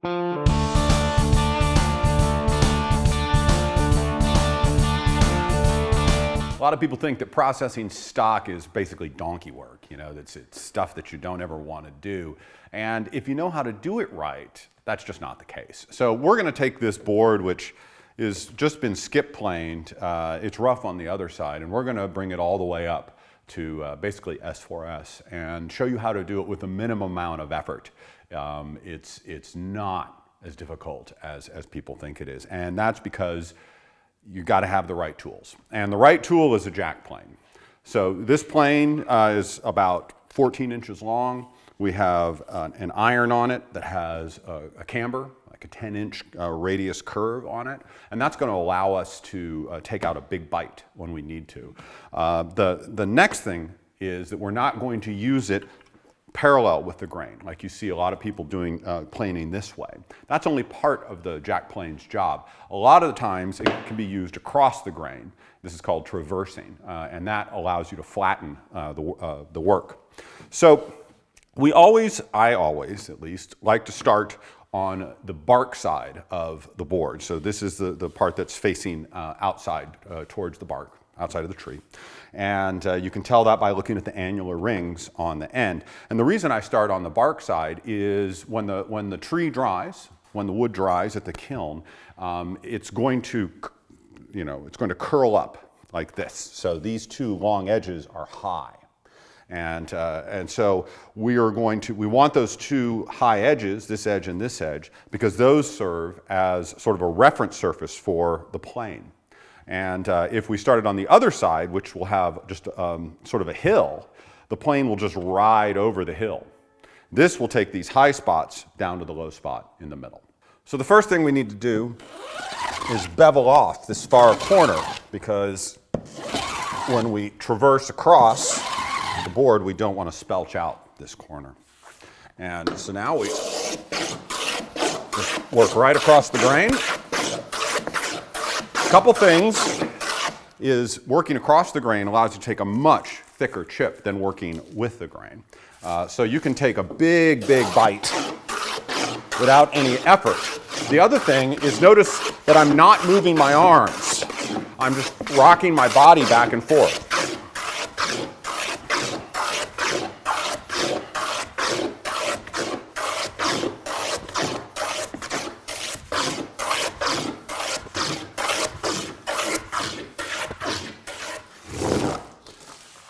A lot of people think that processing stock is basically donkey work, it's stuff that you don't ever want to do. And if you know how to do it right, that's just not the case. So we're going to take this board, which is just been skip planed, it's rough on the other side, and we're going to bring it all the way up to basically S4S and show you how to do it with a minimum amount of effort. It's not as difficult as people think it is, and that's because you got to have the right tools. And the right tool is a jack plane. So this plane is about 14 inches long. We have an iron on it that has a camber, like a 10-inch radius curve on it. And that's going to allow us to take out a big bite when we need to. The next thing is that we're not going to use it parallel with the grain, like you see a lot of people doing planing this way. That's only part of the jack plane's job. A lot of the times it can be used across the grain. This is called traversing, and that allows you to flatten the work. So I always at least, like to start on the bark side of the board. So this is the part that's facing outside towards the bark, outside of the tree. And you can tell that by looking at the annular rings on the end. And the reason I start on the bark side is when the tree dries, when the wood dries at the kiln, it's going to curl up like this. So these two long edges are high. And so we want those two high edges, this edge and this edge, because those serve as sort of a reference surface for the plane. And if we started on the other side, which will have just sort of a hill, the plane will just ride over the hill. This will take these high spots down to the low spot in the middle. So the first thing we need to do is bevel off this far corner, because when we traverse across the board, we don't want to spelch out this corner. And so now we just work right across the grain. Couple things is working across the grain allows you to take a much thicker chip than working with the grain. So you can take a big bite without any effort. The other thing is notice that I'm not moving my arms. I'm just rocking my body back and forth.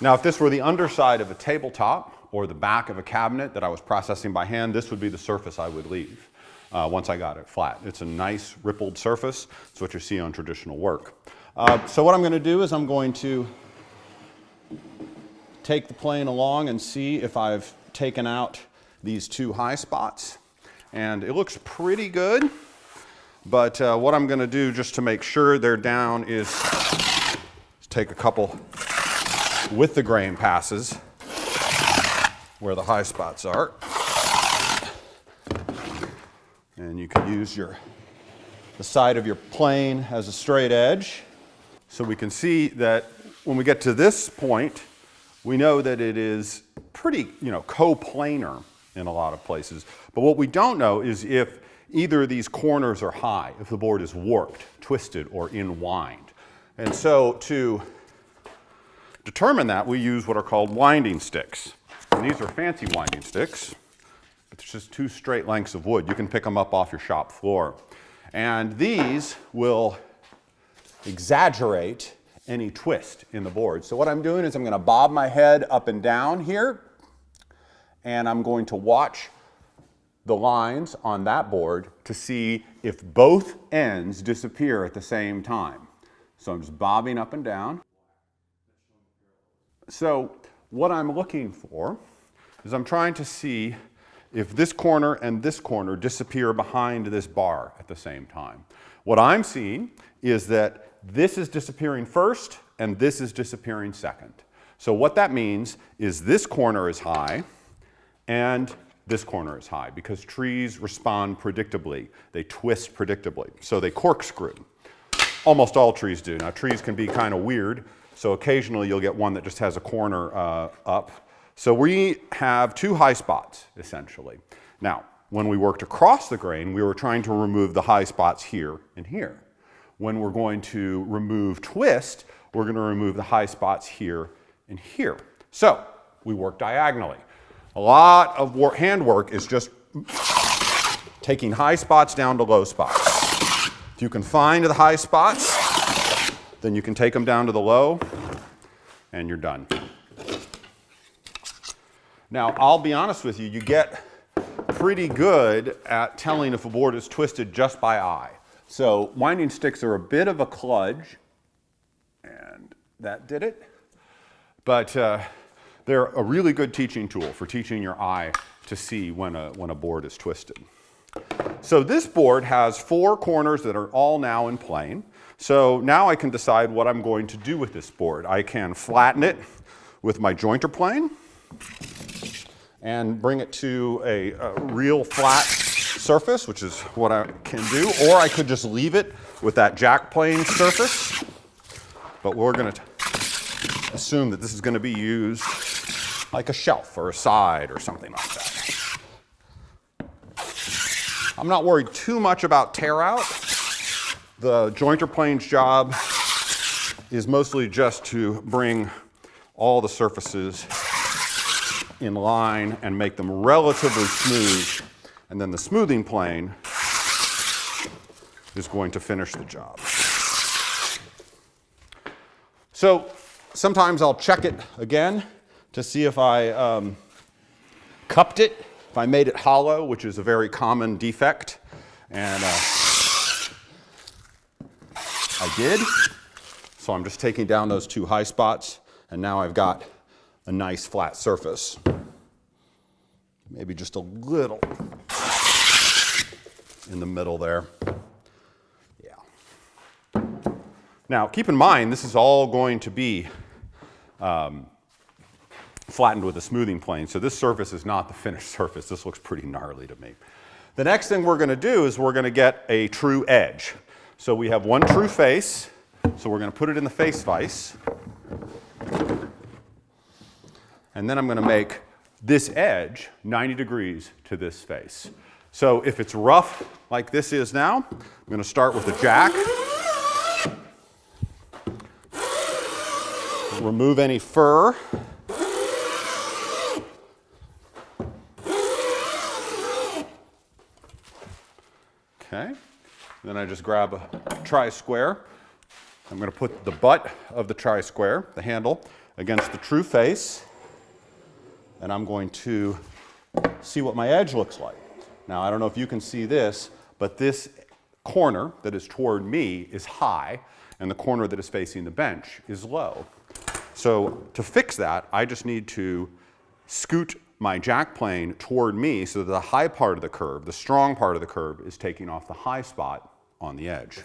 Now, if this were the underside of a tabletop or the back of a cabinet that I was processing by hand, this would be the surface I would leave once I got it flat. It's a nice rippled surface. It's what you see on traditional work. So what I'm going to do is I'm going to take the plane along and see if I've taken out these two high spots. And it looks pretty good, but what I'm going to do just to make sure they're down is take a couple with the grain passes where the high spots are. And you can use the side of your plane as a straight edge. So we can see that when we get to this point, we know that it is pretty, coplanar in a lot of places. But what we don't know is if either of these corners are high, if the board is warped, twisted, or inwined. And so to determine that, we use what are called winding sticks. And these are fancy winding sticks. It's just two straight lengths of wood. You can pick them up off your shop floor. And these will exaggerate any twist in the board. So what I'm doing is I'm going to bob my head up and down here, and I'm going to watch the lines on that board to see if both ends disappear at the same time. So I'm just bobbing up and down. So what I'm looking for is I'm trying to see if this corner and this corner disappear behind this bar at the same time. What I'm seeing is that this is disappearing first and this is disappearing second. So what that means is this corner is high and this corner is high, because trees respond predictably. They twist predictably. So they corkscrew. Almost all trees do. Now, trees can be kind of weird. So occasionally you'll get one that just has a corner up. So we have two high spots, essentially. Now, when we worked across the grain, we were trying to remove the high spots here and here. When we're going to remove twist, we're going to remove the high spots here and here. So we work diagonally. A lot of handwork is just taking high spots down to low spots. If you can find the high spots, then you can take them down to the low, and you're done. Now, I'll be honest with you, you get pretty good at telling if a board is twisted just by eye. So winding sticks are a bit of a kludge, and that did it. But they're a really good teaching tool for teaching your eye to see when a board is twisted. So this board has 4 corners that are all now in plane. So now I can decide what I'm going to do with this board. I can flatten it with my jointer plane and bring it to a real flat surface, which is what I can do, or I could just leave it with that jack plane surface. But we're going to assume that this is going to be used like a shelf or a side or something like that. I'm not worried too much about tear out. The jointer plane's job is mostly just to bring all the surfaces in line and make them relatively smooth, and then the smoothing plane is going to finish the job. So sometimes I'll check it again to see if I cupped it, if I made it hollow, which is a very common defect, and I did. So I'm just taking down those 2 high spots, and now I've got a nice flat surface. Maybe just a little in the middle there. Yeah. Now, keep in mind, this is all going to be flattened with a smoothing plane, so this surface is not the finished surface. This looks pretty gnarly to me. The next thing we're going to do is we're going to get a true edge. So we have one true face, so we're going to put it in the face vise. And then I'm going to make this edge 90 degrees to this face. So if it's rough like this is now, I'm going to start with a jack. Remove any fur. Okay. Then I just grab a tri-square. I'm going to put the butt of the tri-square, the handle, against the true face. And I'm going to see what my edge looks like. Now, I don't know if you can see this, but this corner that is toward me is high, and the corner that is facing the bench is low. So to fix that, I just need to scoot my jack plane toward me so that the high part of the curve, the strong part of the curve, is taking off the high spot on the edge.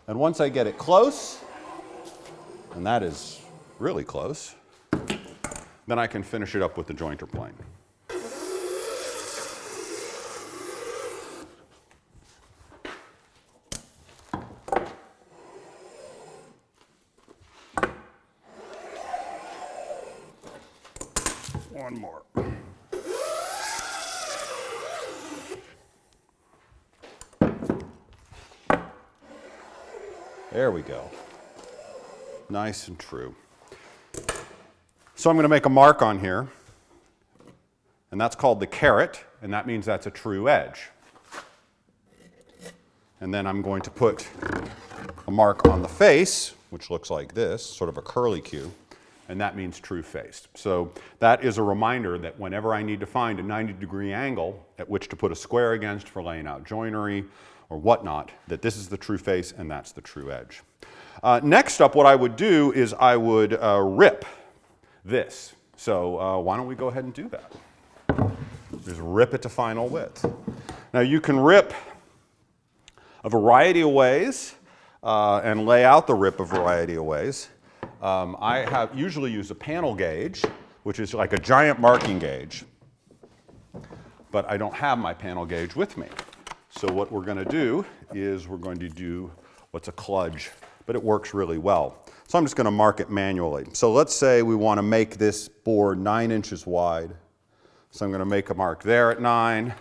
And once I get it close, and that is really close, then I can finish it up with the jointer plane. One more. There we go. Nice and true. So I'm going to make a mark on here, and that's called the caret, and that means that's a true edge. And then I'm going to put a mark on the face, which looks like this, sort of a curly Q, and that means true face. So that is a reminder that whenever I need to find a 90-degree angle at which to put a square against for laying out joinery or whatnot, that this is the true face and that's the true edge. Next up, what I would do is I would rip this. So why don't we go ahead and do that? Just rip it to final width. Now you can rip a variety of ways and lay out the rip a variety of ways. I have usually used a panel gauge, which is like a giant marking gauge, but I don't have my panel gauge with me. So what we're going to do is we're going to do what's a kludge, but it works really well. So I'm just going to mark it manually. So let's say we want to make this board 9 inches wide. So I'm going to make a mark there at 9.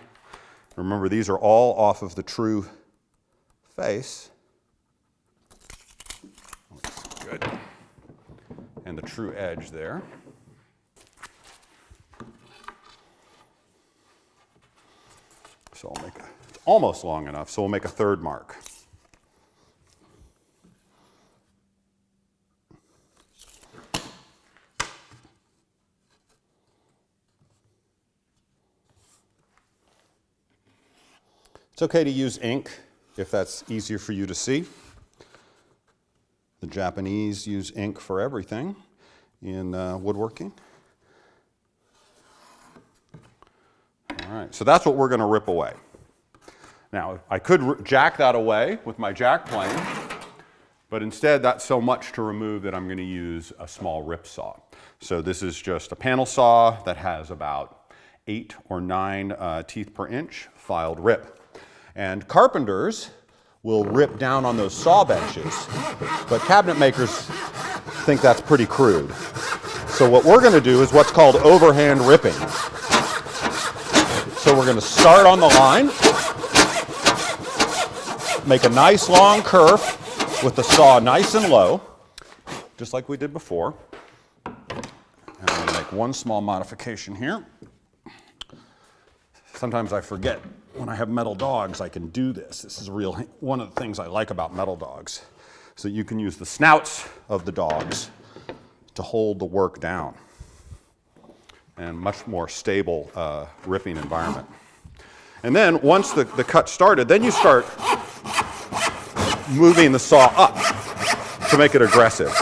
Remember, these are all off of the true face. Looks good. And the true edge there. So I'll make it's almost long enough, so we'll make a third mark. It's okay to use ink if that's easier for you to see. The Japanese use ink for everything in woodworking. All right, so that's what we're going to rip away. Now, I could jack that away with my jack plane, but instead that's so much to remove that I'm going to use a small rip saw. So this is just a panel saw that has about 8 or 9 teeth per inch, filed rip. And carpenters will rip down on those saw benches, but cabinet makers think that's pretty crude. So what we're going to do is what's called overhand ripping. So we're going to start on the line, make a nice long curve with the saw nice and low, just like we did before. And I'm going to make one small modification here. Sometimes I forget when I have metal dogs I can do this. This is one of the things I like about metal dogs. So you can use the snouts of the dogs to hold the work down. And much more stable ripping environment. And then once the cut started, then you start moving the saw up to make it aggressive.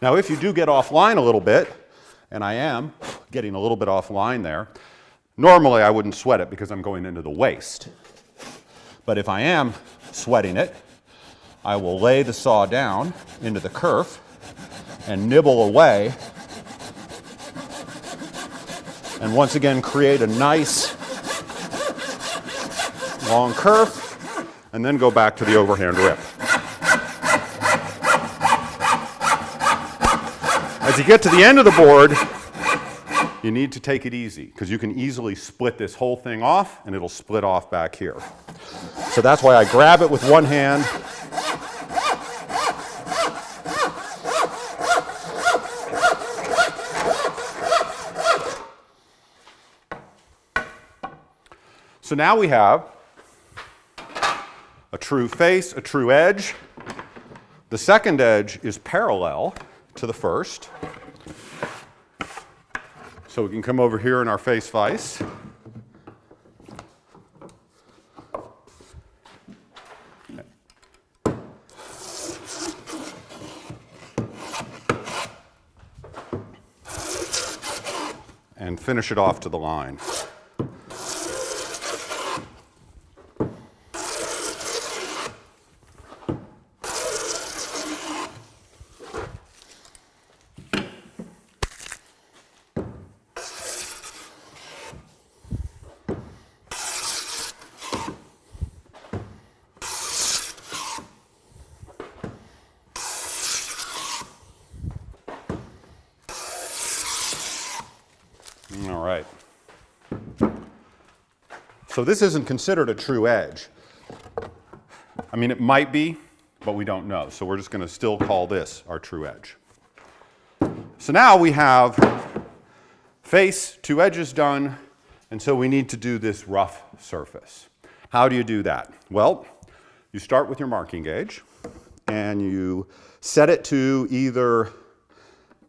Now, if you do get offline a little bit, and I am getting a little bit offline there, normally I wouldn't sweat it because I'm going into the waste. But if I am sweating it, I will lay the saw down into the kerf and nibble away, and once again create a nice long kerf, and then go back to the overhand rip. As you get to the end of the board, you need to take it easy because you can easily split this whole thing off and it'll split off back here. So that's why I grab it with one hand. So now we have a true face, a true edge. The second edge is parallel to the first. So we can come over here in our face vise. And finish it off to the line. All right. So this isn't considered a true edge. I mean, it might be, but we don't know. So we're just going to still call this our true edge. So now we have face, 2 edges done, and so we need to do this rough surface. How do you do that? Well, you start with your marking gauge, and you set it to either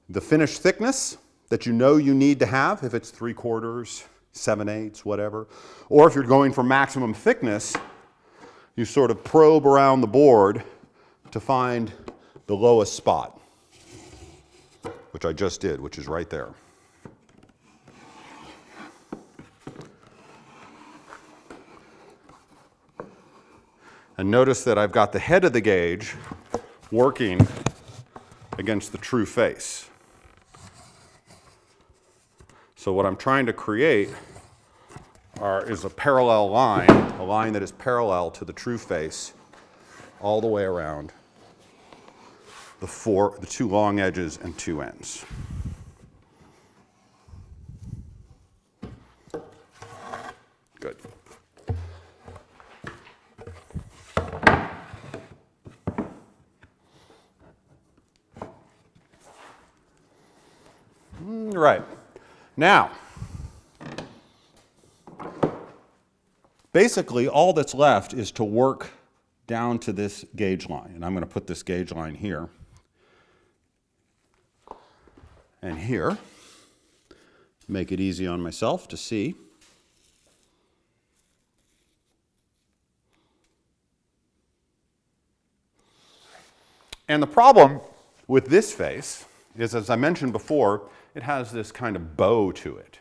the finished thickness that you know you need to have, if it's 3/4, 7/8, whatever. Or if you're going for maximum thickness, you sort of probe around the board to find the lowest spot, which I just did, which is right there. And notice that I've got the head of the gauge working against the true face. So what I'm trying to create is a parallel line, a line that is parallel to the true face all the way around the two long edges and two ends. Good. Right. Now, basically all that's left is to work down to this gauge line. And I'm going to put this gauge line here and here. Make it easy on myself to see. And the problem with this face is, as I mentioned before, it has this kind of bow to it.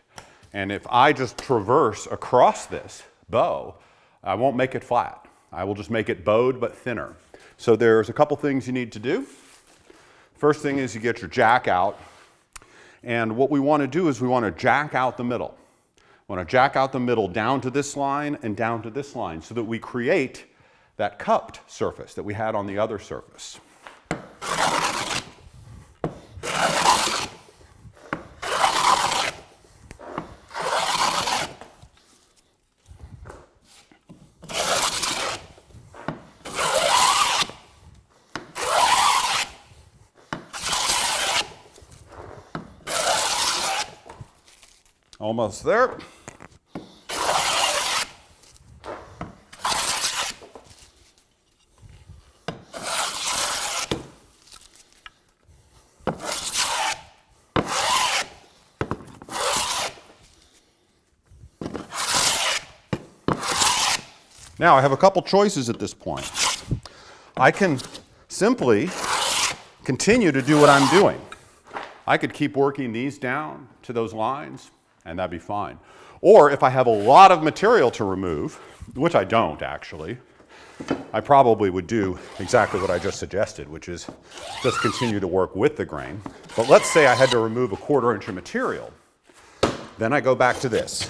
And if I just traverse across this bow, I won't make it flat. I will just make it bowed but thinner. So there's a couple things you need to do. First thing is you get your jack out. And what we want to do is we want to jack out the middle. We want to jack out the middle down to this line and down to this line so that we create that cupped surface that we had on the other surface. Almost there. Now I have a couple choices at this point. I can simply continue to do what I'm doing. I could keep working these down to those lines, and that'd be fine. Or if I have a lot of material to remove, which I don't actually, I probably would do exactly what I just suggested, which is just continue to work with the grain. But let's say I had to remove a 1/4 inch of material. Then I go back to this.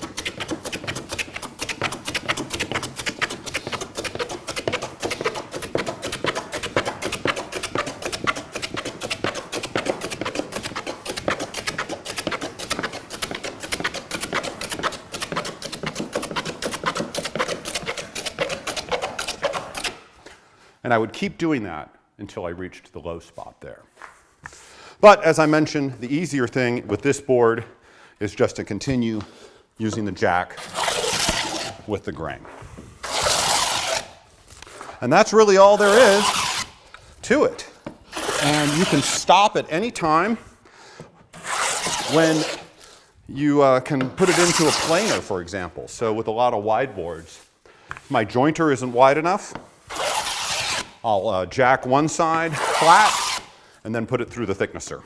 And I would keep doing that until I reached the low spot there. But as I mentioned, the easier thing with this board is just to continue using the jack with the grain. And that's really all there is to it. And you can stop at any time when you can put it into a planer, for example. So with a lot of wide boards, if my jointer isn't wide enough, I'll jack one side flat and then put it through the thicknesser.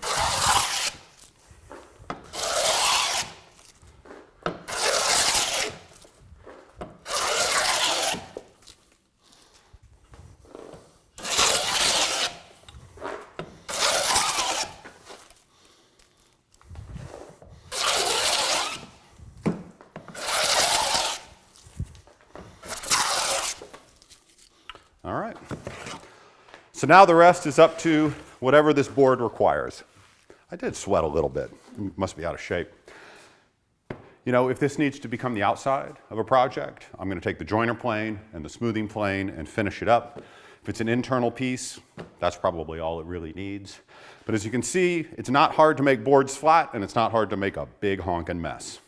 All right. So now the rest is up to whatever this board requires. I did sweat a little bit. Must be out of shape. You know, if this needs to become the outside of a project, I'm going to take the joiner plane and the smoothing plane and finish it up. If it's an internal piece, that's probably all it really needs. But as you can see, it's not hard to make boards flat, and it's not hard to make a big honking mess.